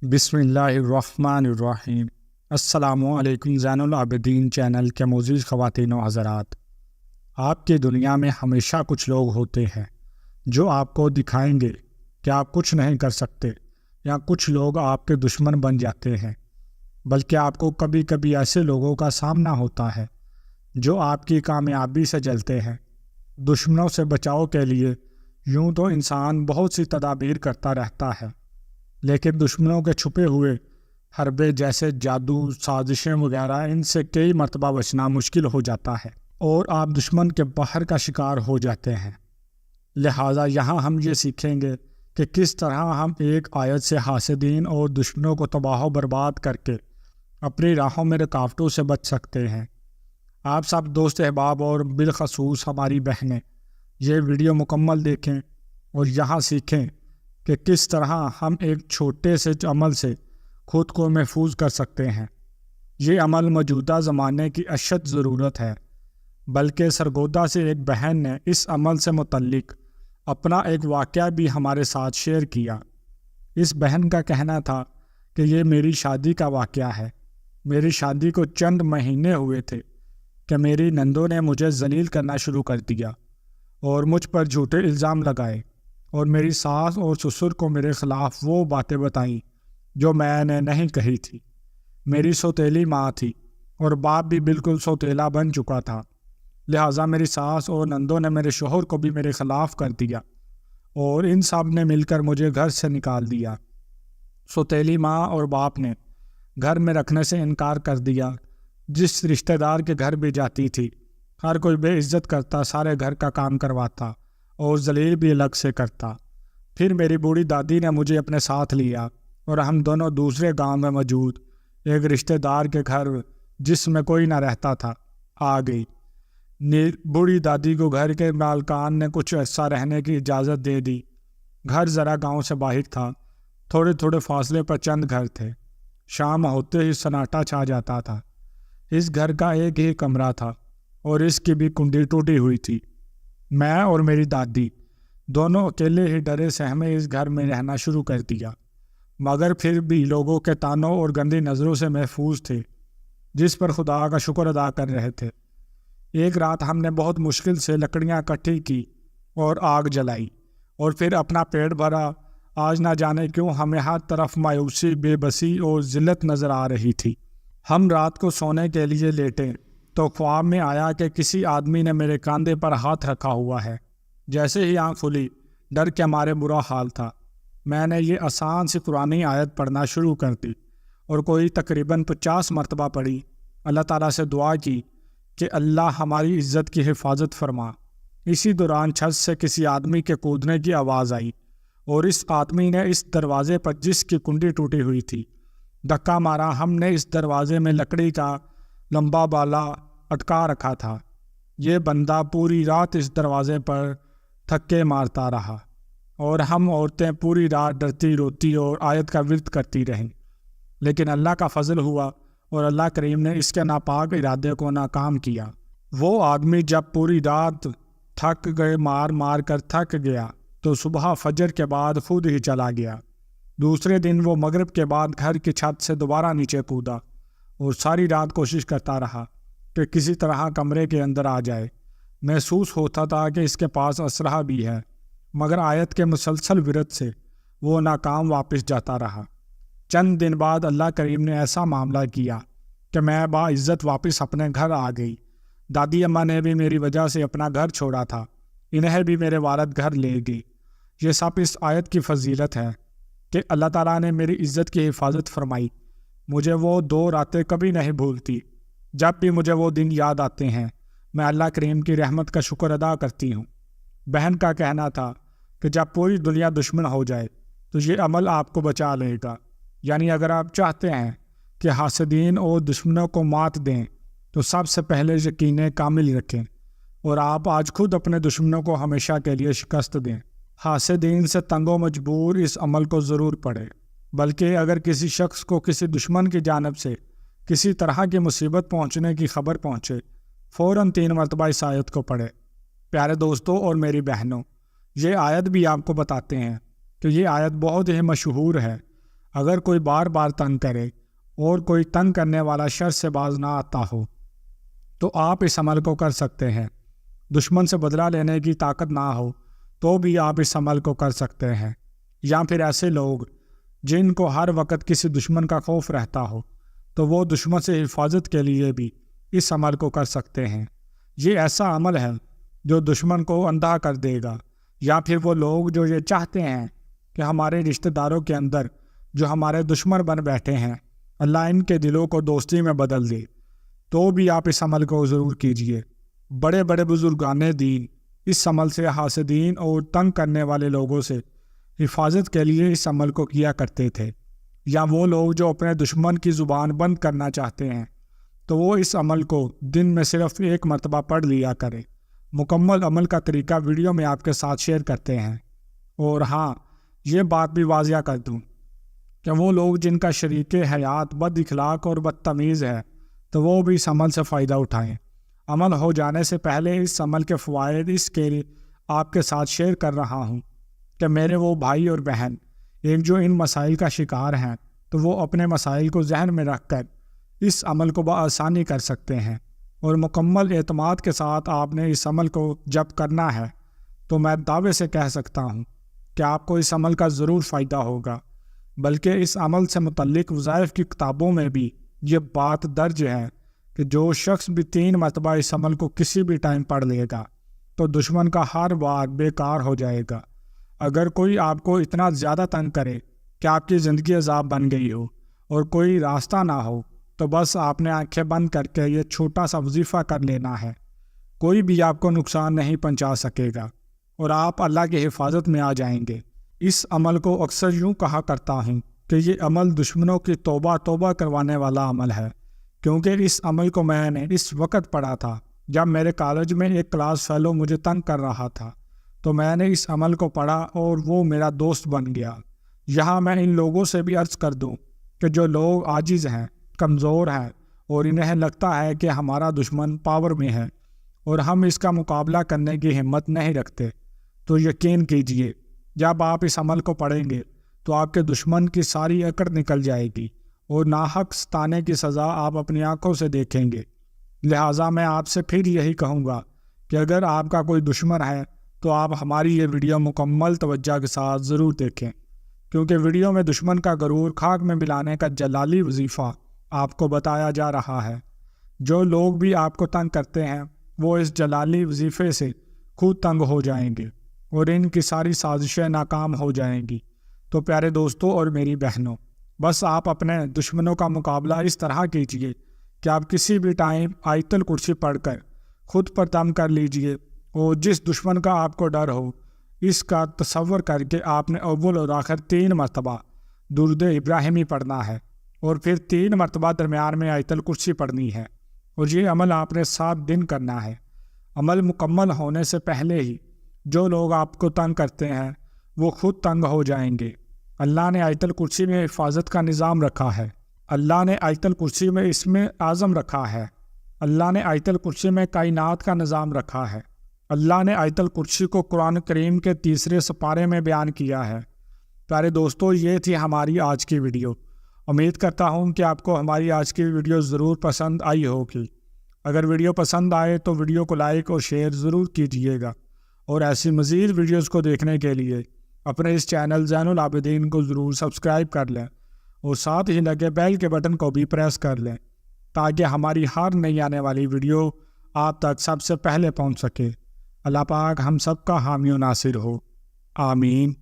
بسم اللہ الرحمن الرحیم۔ السلام علیکم زین العابدین چینل کے معزز خواتین و حضرات۔ آپ کی دنیا میں ہمیشہ کچھ لوگ ہوتے ہیں جو آپ کو دکھائیں گے کہ آپ کچھ نہیں کر سکتے، یا کچھ لوگ آپ کے دشمن بن جاتے ہیں، بلکہ آپ کو کبھی کبھی ایسے لوگوں کا سامنا ہوتا ہے جو آپ کی کامیابی سے جلتے ہیں۔ دشمنوں سے بچاؤ کے لیے یوں تو انسان بہت سی تدابیر کرتا رہتا ہے، لیکن دشمنوں کے چھپے ہوئے حربے جیسے جادو، سازشیں وغیرہ، ان سے کئی مرتبہ بچنا مشکل ہو جاتا ہے اور آپ دشمن کے بہر کا شکار ہو جاتے ہیں۔ لہٰذا یہاں ہم یہ سیکھیں گے کہ کس طرح ہم ایک آیت سے حاسدین اور دشمنوں کو تباہ و برباد کر کے اپنی راہوں میں رکاوٹوں سے بچ سکتے ہیں۔ آپ سب دوست احباب اور بالخصوص ہماری بہنیں یہ ویڈیو مکمل دیکھیں اور یہاں سیکھیں کہ کس طرح ہم ایک چھوٹے سے عمل سے خود کو محفوظ کر سکتے ہیں۔ یہ عمل موجودہ زمانے کی اشد ضرورت ہے، بلکہ سرگودا سے ایک بہن نے اس عمل سے متعلق اپنا ایک واقعہ بھی ہمارے ساتھ شیئر کیا۔ اس بہن کا کہنا تھا کہ یہ میری شادی کا واقعہ ہے۔ میری شادی کو چند مہینے ہوئے تھے کہ میری نندوں نے مجھے ذلیل کرنا شروع کر دیا اور مجھ پر جھوٹے الزام لگائے، اور میری ساس اور سسر کو میرے خلاف وہ باتیں بتائیں جو میں نے نہیں کہی تھی۔ میری سوتیلی ماں تھی اور باپ بھی بالکل سوتیلا بن چکا تھا، لہٰذا میری ساس اور نندوں نے میرے شوہر کو بھی میرے خلاف کر دیا اور ان سب نے مل کر مجھے گھر سے نکال دیا۔ سوتیلی ماں اور باپ نے گھر میں رکھنے سے انکار کر دیا۔ جس رشتہ دار کے گھر بھی جاتی تھی، ہر کوئی بے عزت کرتا، سارے گھر کا کام کرواتا اور ذلیل بھی الگ سے کرتا۔ پھر میری بوڑھی دادی نے مجھے اپنے ساتھ لیا اور ہم دونوں دوسرے گاؤں میں موجود ایک رشتہ دار کے گھر، جس میں کوئی نہ رہتا تھا، آ گئی۔ بوڑھی دادی کو گھر کے مالکان نے کچھ عرصہ رہنے کی اجازت دے دی۔ گھر ذرا گاؤں سے باہر تھا، تھوڑے تھوڑے فاصلے پر چند گھر تھے۔ شام ہوتے ہی سناٹا چھا جاتا تھا۔ اس گھر کا ایک ہی کمرہ تھا اور اس کی بھی کنڈی ٹوٹی ہوئی تھی۔ میں اور میری دادی دونوں اکیلے ہی ڈرے سہمے اس گھر میں رہنا شروع کر دیا، مگر پھر بھی لوگوں کے طعنوں اور گندی نظروں سے محفوظ تھے، جس پر خدا کا شکر ادا کر رہے تھے۔ ایک رات ہم نے بہت مشکل سے لکڑیاں اکٹھی کی اور آگ جلائی، اور پھر اپنا پیٹ بھرا۔ آج نہ جانے کیوں ہمیں ہر طرف مایوسی، بے بسی اور ذلت نظر آ رہی تھی۔ ہم رات کو سونے کے لیے لیٹے تو خواب میں آیا کہ کسی آدمی نے میرے کاندھے پر ہاتھ رکھا ہوا ہے۔ جیسے ہی آنکھ کھلی، ڈر کے مارے برا حال تھا۔ میں نے یہ آسان سی قرآنی آیت پڑھنا شروع کر دی اور کوئی تقریباً 50 مرتبہ پڑھی۔ اللہ تعالیٰ سے دعا کی کہ اللہ ہماری عزت کی حفاظت فرما۔ اسی دوران چھت سے کسی آدمی کے کودنے کی آواز آئی، اور اس آدمی نے اس دروازے پر جس کی کنڈی ٹوٹی ہوئی تھی دھکا مارا۔ ہم نے اس دروازے میں لکڑی کا لمبا بالا اٹکا رکھا تھا۔ یہ بندہ پوری رات اس دروازے پر تھکے مارتا رہا، اور ہم عورتیں پوری رات ڈرتی روتی اور آیت کا ورد کرتی رہیں، لیکن اللہ کا فضل ہوا اور اللہ کریم نے اس کے ناپاک ارادے کو ناکام کیا۔ وہ آدمی جب پوری رات تھک گئے، مار کر تھک گیا، تو صبح فجر کے بعد خود ہی چلا گیا۔ دوسرے دن وہ مغرب کے بعد گھر کی چھت سے دوبارہ نیچے کودا اور ساری رات کوشش کرتا رہا کہ کسی طرح کمرے کے اندر آ جائے۔ محسوس ہوتا تھا کہ اس کے پاس اسلحہ بھی ہے، مگر آیت کے مسلسل ورد سے وہ ناکام واپس جاتا رہا۔ چند دن بعد اللہ کریم نے ایسا معاملہ کیا کہ میں باعزت واپس اپنے گھر آ گئی۔ دادی اماں نے بھی میری وجہ سے اپنا گھر چھوڑا تھا، انہیں بھی میرے والد گھر لے گئی۔ یہ سب اس آیت کی فضیلت ہے کہ اللہ تعالیٰ نے میری عزت کی حفاظت فرمائی۔ مجھے وہ 2 راتیں کبھی نہیں بھولتی۔ جب بھی مجھے وہ دن یاد آتے ہیں، میں اللہ کریم کی رحمت کا شکر ادا کرتی ہوں۔ بہن کا کہنا تھا کہ جب پوری دنیا دشمن ہو جائے تو یہ عمل آپ کو بچا لے گا، یعنی اگر آپ چاہتے ہیں کہ حاسدین اور دشمنوں کو مات دیں تو سب سے پہلے یقین کامل رکھیں، اور آپ آج خود اپنے دشمنوں کو ہمیشہ کے لیے شکست دیں۔ حاسدین سے تنگ و مجبور اس عمل کو ضرور پڑھے، بلکہ اگر کسی شخص کو کسی دشمن کی جانب سے کسی طرح کی مصیبت پہنچنے کی خبر پہنچے، فوراً 3 مرتبہ اس آیت کو پڑھے۔ پیارے دوستوں اور میری بہنوں، یہ آیت بھی آپ کو بتاتے ہیں کہ یہ آیت بہت ہی مشہور ہے۔ اگر کوئی بار بار تنگ کرے اور کوئی تنگ کرنے والا شر سے باز نہ آتا ہو تو آپ اس عمل کو کر سکتے ہیں۔ دشمن سے بدلہ لینے کی طاقت نہ ہو تو بھی آپ اس عمل کو کر سکتے ہیں۔ یا پھر ایسے لوگ جن کو ہر وقت کسی دشمن کا خوف رہتا ہو تو وہ دشمن سے حفاظت کے لیے بھی اس عمل کو کر سکتے ہیں۔ یہ ایسا عمل ہے جو دشمن کو اندھا کر دے گا۔ یا پھر وہ لوگ جو یہ چاہتے ہیں کہ ہمارے رشتہ داروں کے اندر جو ہمارے دشمن بن بیٹھے ہیں اللہ ان کے دلوں کو دوستی میں بدل دے، تو بھی آپ اس عمل کو ضرور کیجیے۔ بڑے بڑے بزرگان دین اس عمل سے حاسدین اور تنگ کرنے والے لوگوں سے حفاظت کے لیے اس عمل کو کیا کرتے تھے۔ یا وہ لوگ جو اپنے دشمن کی زبان بند کرنا چاہتے ہیں تو وہ اس عمل کو دن میں صرف ایک مرتبہ پڑھ لیا کرے۔ مکمل عمل کا طریقہ ویڈیو میں آپ کے ساتھ شیئر کرتے ہیں۔ اور ہاں، یہ بات بھی واضح کر دوں کہ وہ لوگ جن کا شریک حیات بد اخلاق اور بدتمیز ہے تو وہ بھی اس عمل سے فائدہ اٹھائیں۔ عمل ہو جانے سے پہلے اس عمل کے فوائد اس کے لیے آپ کے ساتھ شیئر کر رہا ہوں کہ میرے وہ بھائی اور بہن ایک جو ان مسائل کا شکار ہیں تو وہ اپنے مسائل کو ذہن میں رکھ کر اس عمل کو بآسانی کر سکتے ہیں۔ اور مکمل اعتماد کے ساتھ آپ نے اس عمل کو جب کرنا ہے تو میں دعوے سے کہہ سکتا ہوں کہ آپ کو اس عمل کا ضرور فائدہ ہوگا۔ بلکہ اس عمل سے متعلق وظائف کی کتابوں میں بھی یہ بات درج ہے کہ جو شخص بھی 3 مرتبہ اس عمل کو کسی بھی ٹائم پڑھ لے گا تو دشمن کا ہر وار بیکار ہو جائے گا۔ اگر کوئی آپ کو اتنا زیادہ تنگ کرے کہ آپ کی زندگی عذاب بن گئی ہو اور کوئی راستہ نہ ہو تو بس آپ نے آنکھیں بند کر کے یہ چھوٹا سا وظیفہ کر لینا ہے۔ کوئی بھی آپ کو نقصان نہیں پہنچا سکے گا اور آپ اللہ کی حفاظت میں آ جائیں گے۔ اس عمل کو اکثر یوں کہا کرتا ہوں کہ یہ عمل دشمنوں کی توبہ کروانے والا عمل ہے، کیونکہ اس عمل کو میں نے اس وقت پڑھا تھا جب میرے کالج میں ایک کلاس فیلو مجھے تنگ کر رہا تھا، تو میں نے اس عمل کو پڑھا اور وہ میرا دوست بن گیا۔ یہاں میں ان لوگوں سے بھی عرض کر دوں کہ جو لوگ عاجز ہیں، کمزور ہیں اور انہیں لگتا ہے کہ ہمارا دشمن پاور میں ہے اور ہم اس کا مقابلہ کرنے کی ہمت نہیں رکھتے، تو یقین کیجئے جب آپ اس عمل کو پڑھیں گے تو آپ کے دشمن کی ساری اکڑ نکل جائے گی اور ناحق ستانے کی سزا آپ اپنی آنکھوں سے دیکھیں گے۔ لہٰذا میں آپ سے پھر یہی کہوں گا کہ اگر آپ کا کوئی دشمن ہے تو آپ ہماری یہ ویڈیو مکمل توجہ کے ساتھ ضرور دیکھیں، کیونکہ ویڈیو میں دشمن کا غرور خاک میں ملانے کا جلالی وظیفہ آپ کو بتایا جا رہا ہے۔ جو لوگ بھی آپ کو تنگ کرتے ہیں وہ اس جلالی وظیفے سے خود تنگ ہو جائیں گے اور ان کی ساری سازشیں ناکام ہو جائیں گی۔ تو پیارے دوستوں اور میری بہنوں، بس آپ اپنے دشمنوں کا مقابلہ اس طرح کیجئے کہ آپ کسی بھی ٹائم آیت الکرسی پڑھ کر خود پر دم کر لیجئے، اور جس دشمن کا آپ کو ڈر ہو اس کا تصور کر کے آپ نے اول اور آخر 3 مرتبہ درود ابراہیمی پڑھنا ہے اور پھر 3 مرتبہ درمیان میں آیت الکرسی پڑھنی ہے، اور یہ عمل آپ نے 7 دن کرنا ہے۔ عمل مکمل ہونے سے پہلے ہی جو لوگ آپ کو تنگ کرتے ہیں وہ خود تنگ ہو جائیں گے۔ اللہ نے آیت الکرسی میں حفاظت کا نظام رکھا ہے، اللہ نے آیت الکرسی میں اسم اعظم رکھا ہے، اللہ نے آیت الکرسی میں کائنات کا نظام رکھا ہے، اللہ نے آیت الکرسی کو قرآن کریم کے 3 سپارے میں بیان کیا ہے۔ پیارے دوستو، یہ تھی ہماری آج کی ویڈیو۔ امید کرتا ہوں کہ آپ کو ہماری آج کی ویڈیو ضرور پسند آئی ہوگی۔ اگر ویڈیو پسند آئے تو ویڈیو کو لائک اور شیئر ضرور کیجیے گا، اور ایسی مزید ویڈیوز کو دیکھنے کے لیے اپنے اس چینل زین العابدین کو ضرور سبسکرائب کر لیں اور ساتھ ہی لگے بیل کے بٹن کو بھی پریس کر لیں تاکہ ہماری ہر نئی آنے والی ویڈیو آپ تک سب سے پہلے پہنچ سکے۔ اللہ پاک ہم سب کا حامی و ناصر ہو، آمین۔